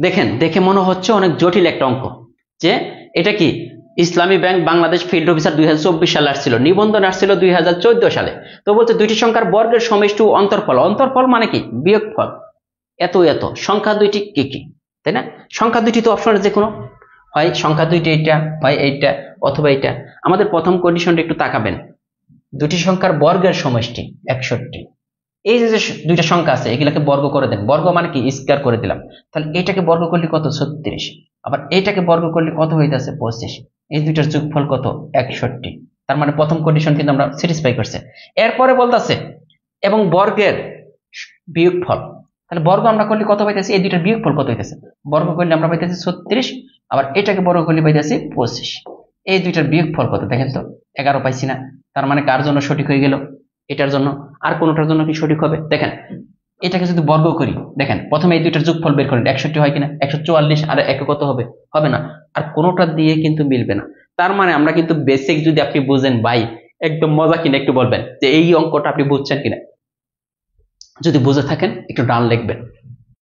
দেখেন, দেখে মনে হচ্ছে অনেক জটিল একটা অঙ্ক, যে এটা কি ইসলামী ব্যাংক বাংলাদেশ ফিল্ড অফিসার 2024 সালে আসছিল, নিবন্ধন আসছিল 2014 সালে। তো বলছে দুইটি সংখ্যার বর্গের সমষ্টি ও অন্তরফল। অন্তরফল মানে কি? বিয়োগফল। এত এত সংখ্যা দুইটি কি কি, তাই না? সংখ্যা দুইটি তো অপশনের যে কোনো হয়, সংখ্যা দুইটি এইটা হয়, এইটা অথবা এইটা। আমাদের প্রথম কন্ডিশনটা একটু তাকাবেন, দুটি সংখ্যার বর্গের সমষ্টি 61। এই যে যে দুইটা সংখ্যা আছে এগুলাকে বর্গ করে দেন। বর্গ মানে কি? স্কয়ার করে দিলাম। তাহলে এটাকে বর্গ করলে কত? 36। আবার এটাকে বর্গ করলে কত হইতাছে? 25। এই দুইটার যোগফল কত? 61। তার মানে প্রথম কন্ডিশন কিন্তু আমরা স্যাটিসফাই করছে। এরপরে বলতাছে এবং বর্গের বিয়োগফল। তাহলে বর্গ আমরা করলে কত পাইতেছি? এই দুইটার বিয়োগফল কত হইতেছে? বর্গ করলে আমরা পাইতেছি 36, আবার এটাকে বর্গ করলে পাইতেছি 25। এই দুইটার বিয়োগফল কত দেখেন তো? 11 পাইছি না? তার মানে কার জন্য সঠিক হয়ে গেল? এটার জন্য। আর কোনটার জন্য কি সঠিক হবে? দেখেন, এটাকে যদি বর্গ করি, দেখেন প্রথমে এই দুইটার যোগফল বের করেন, 61 হয় কিনা? 144 আর একে কত হবে? হবে না। আর কোনোটা দিয়ে কিন্তু মিলবে না। তার মানে আমরা কিন্তু বেসিক যদি আপনি বুঝেন ভাই, একদম মজা কিনা একটু বলবেন যে এই অঙ্কটা আপনি বুঝছেন কিনা। যদি বুঝে থাকেন একটু ডান লিখবেন।